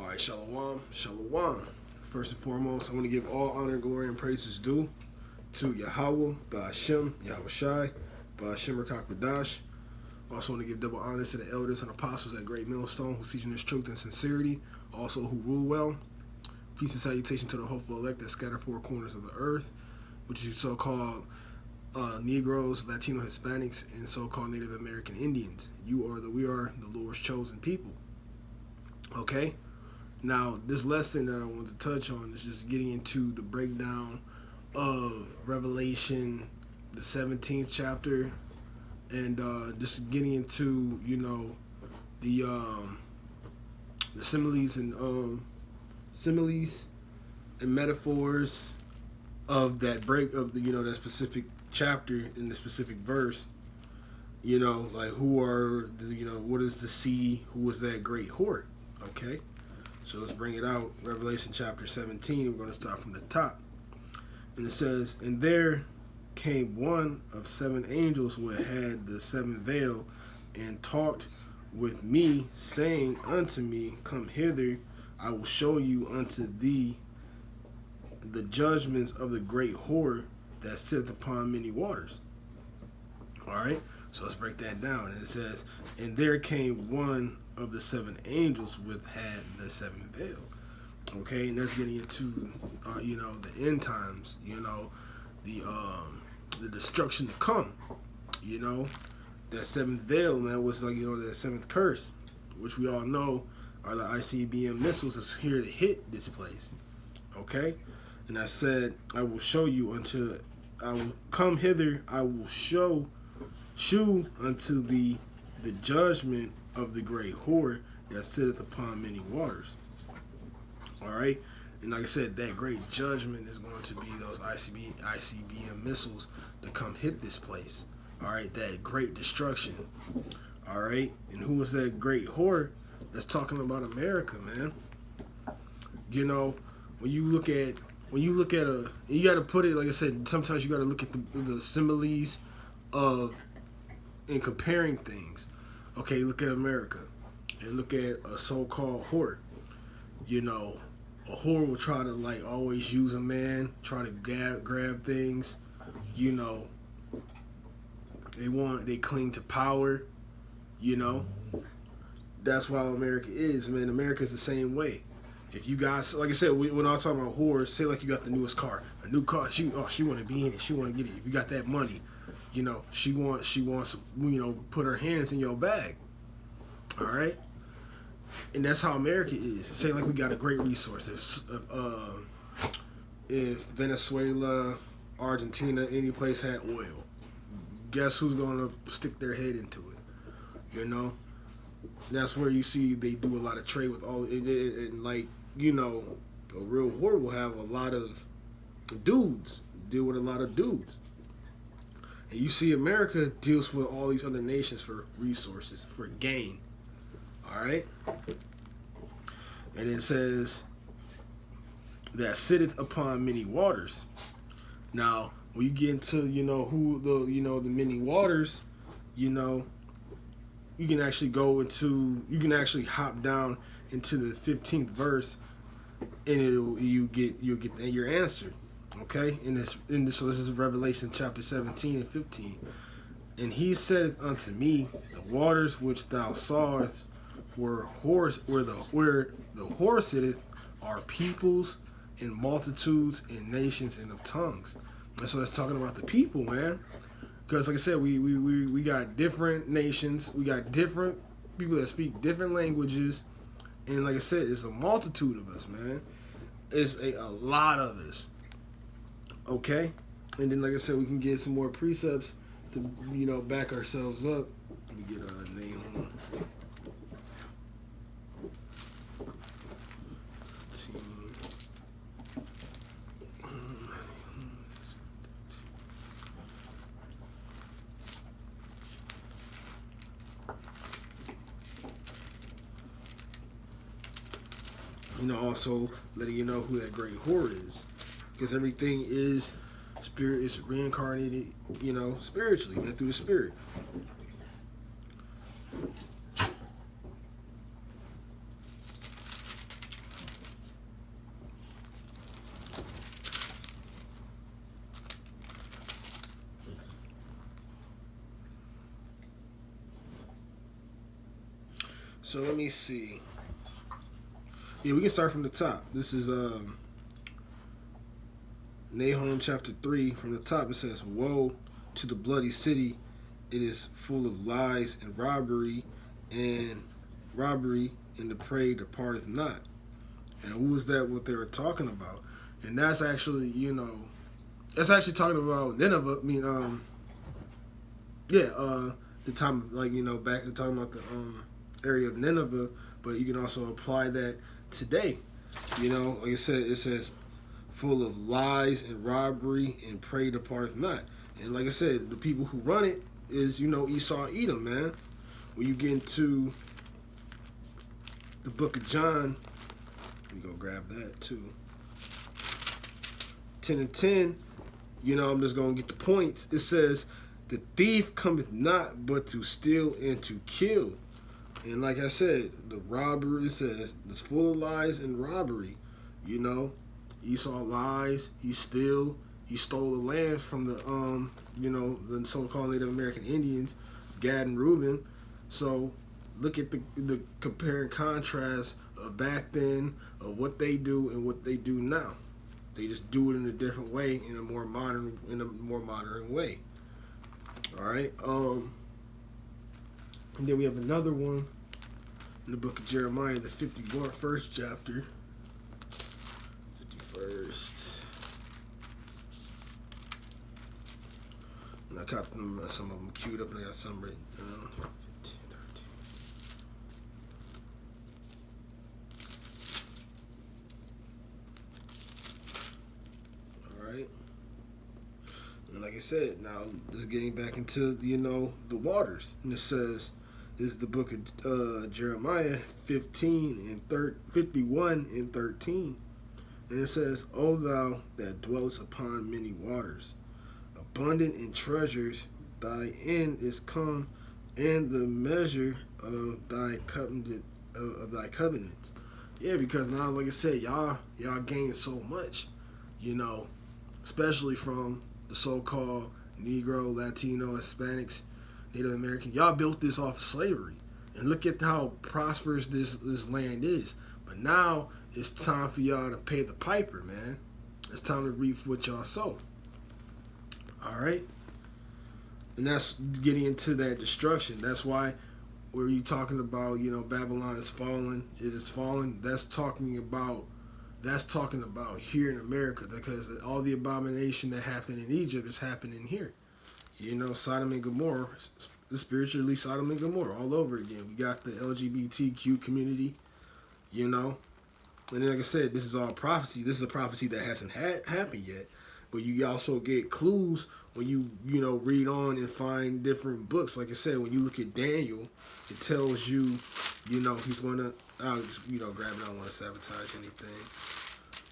right, shalom, shalom. First and foremost, I want to give all honor, glory, and praises due to Yahweh, Ba'ashem, Yahweh Shai, Ba'ashem Rakakadash. Also want to give double honors to the elders and apostles at Great Millstone who teaching this truth and sincerity, also who rule well. Peace and salutation to the hopeful elect that scatter four corners of the earth, which is so-called Negroes, Latino, Hispanics, and so-called Native American Indians. We are the Lord's chosen people. Okay? Now, this lesson that I want to touch on is just getting into the breakdown of Revelation, the 17th chapter, and just getting into, the similes and metaphors of that that specific chapter in the specific verse. Like what is the sea? Who was that great whore? Okay, so let's bring it out. Revelation chapter 17. We're going to start from the top, and it says, "And there came one of seven angels who had the seventh veil, and talked with me, saying unto me, Come hither, I will show you unto thee the judgments of the great whore that sitteth upon many waters." All right, so let's break that down. And it says, "And there came one of the seven angels which had the seventh veil." Okay, and that's getting into the end times. The destruction to come. That seventh veil, man, was that seventh curse, which we all know are the ICBM missiles that's here to hit this place. Okay, and I said, I will show you until I will come hither. I will shew unto thee the judgment of the great whore that sitteth upon many waters. All right, and like I said, that great judgment is going to be those ICBM missiles that come hit this place. All right, that great destruction. All right, and who is that great whore? That's talking about America, man. When you look at you got to put it, like I said, sometimes you got to look at the similes in comparing things. Okay, look at America and look at a so-called whore. A whore will try to always use a man, try to grab things. They cling to power. That's why America is, man. America's the same way. If you guys, like I said, when I was talking about whores, say like you got the newest car, a new car, she want to be in it, she want to get it. If you got that money, she wants, put her hands in your bag. All right, and that's how America is. Say like we got a great resource. If Venezuela, Argentina, any place had oil, guess who's gonna stick their head into it? That's where you see they do a lot of trade with all, and a real whore will have a lot of dudes, deal with a lot of dudes. And you see America deals with all these other nations for resources, for gain. All right? And it says, that sitteth upon many waters. Now, when you get into, the many waters, you can actually hop down into the 15th verse, and you'll get your answer. Okay, so this is Revelation chapter 17 and 15. "And he said unto me, The waters which thou sawest where the whore sitteth are peoples and multitudes and nations and of tongues." And so it's talking about the people, man. Because like I said, we got different nations, we got different people that speak different languages, and like I said, it's a multitude of us, man. It's a lot of us. Okay, and then like I said, we can get some more precepts to back ourselves up. Let me get a name. Also letting you know who that great whore is, because everything is spirit, is reincarnated, spiritually, through the spirit. So let me see. Yeah, we can start from the top. This is Nahum chapter 3. From the top it says, "Woe to the bloody city, it is full of lies and and robbery, and the prey departeth not." And who was that what they were talking about? And that's actually, that's actually talking about Nineveh. I mean, the time, like, back talking about the area of Nineveh, but you can also apply that today. Like I said, it says full of lies and robbery, and prey departeth not. And like I said, the people who run it is, Esau, Edom, man. When you get into the book of John, let me go grab that too. 10 and 10, I'm just going to get the points. It says, "The thief cometh not but to steal and to kill." And like I said, the robbery, it says, it's full of lies and robbery. Esau lies, he stole the land from the so-called Native American Indians, Gad and Reuben. So look at the compare and contrast of back then, of what they do and what they do now. They just do it in a different way, in a more modern way. All right. And then we have another one in the book of Jeremiah, the 51st chapter. 51st. And I got them, some of them queued up, and I got some written down. 15, 13. All right. And like I said, now just getting back into the waters, and it says, this is the book of Jeremiah 51 and 13, and it says, "O thou that dwellest upon many waters, abundant in treasures, thy end is come, and the measure of thy covenants." Yeah, because now, like I said, y'all gain so much, especially from the so-called Negro, Latino, Hispanics, Native American. Y'all built this off of slavery, and look at how prosperous this land is. But now it's time for y'all to pay the piper, man. It's time to reap what y'all sow. All right, and that's getting into that destruction. That's why, where you talking about, Babylon is fallen, it is fallen. That's talking about here in America, because all the abomination that happened in Egypt is happening here. Sodom and Gomorrah, spiritually Sodom and Gomorrah all over again. We got the LGBTQ community, and then, like I said, this is all prophecy. This is a prophecy that hasn't happened yet, but you also get clues when you read on and find different books. Like I said, when you look at Daniel, it tells you, he's gonna, I'll just, grab it. I don't want to sabotage anything,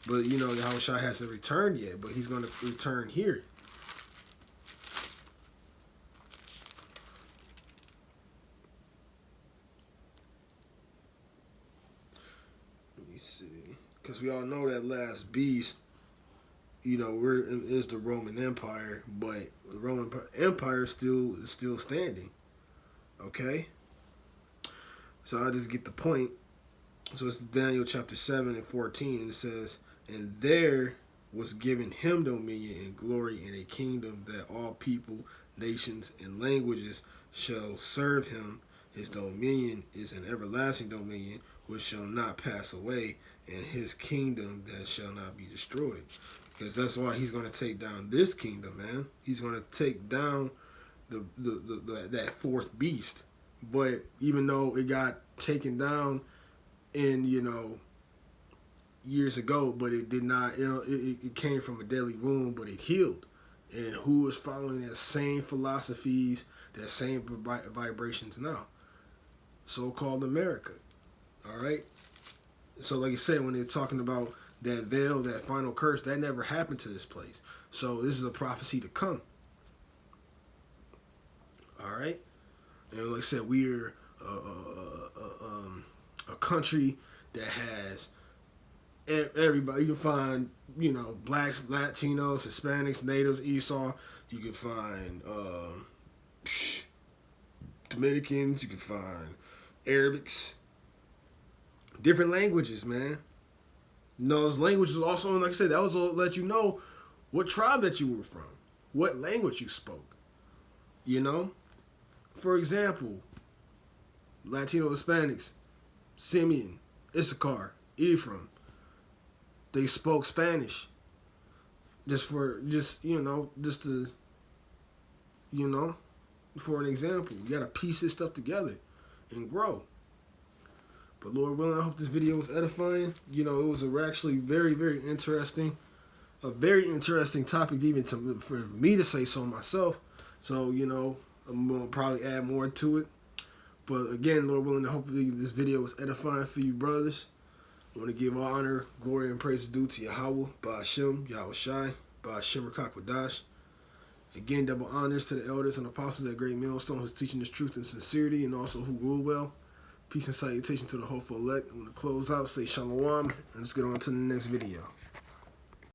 but Yahushua hasn't returned yet, but he's gonna return here. See, because we all know that last beast, is the Roman Empire, but the Roman Empire is still standing. Okay, so I just get the point. So it's Daniel chapter 7 and 14, and it says, "And there was given him dominion and glory and a kingdom, that all people, nations, and languages shall serve him. His dominion is an everlasting dominion which shall not pass away, and his kingdom that shall not be destroyed." Because that's why he's going to take down this kingdom, man. He's going to take down that fourth beast. But even though it got taken down in years ago, but it did not. It came from a deadly wound, but it healed. And who is following that same philosophies, that same vibrations now? So-called America. All right. So, like I said, when they're talking about that veil, that final curse, that never happened to this place. So this is a prophecy to come. All right. And like I said, we're a country that has everybody. You can find, blacks, Latinos, Hispanics, natives, Esau. You can find Dominicans. You can find Arabics. different languages, man. You know, those languages also, like I said, that was all let you know what tribe that you were from, what language you spoke. You know, for example, Latino Hispanics, Simeon, Issachar, Ephraim, they spoke Spanish. Just to, for an example. You gotta piece this stuff together and grow. But Lord willing, I hope this video was edifying. You know, it was actually very, very interesting. A very interesting topic even for me to say so myself. So, you know, I'm going to probably add more to it. But again, Lord willing, hopefully this video was edifying for you brothers. I want to give all honor, glory, and praise due to Yahweh, Ba'ashem, Yahweh Shai, Ba'ashem Rakakwadash. Again, double honors to the elders and apostles at Great Millstone who's teaching this truth and sincerity, and also who rule well. Peace and salutation to the hopeful elect. I'm going to close out, say shalom, and let's get on to the next video.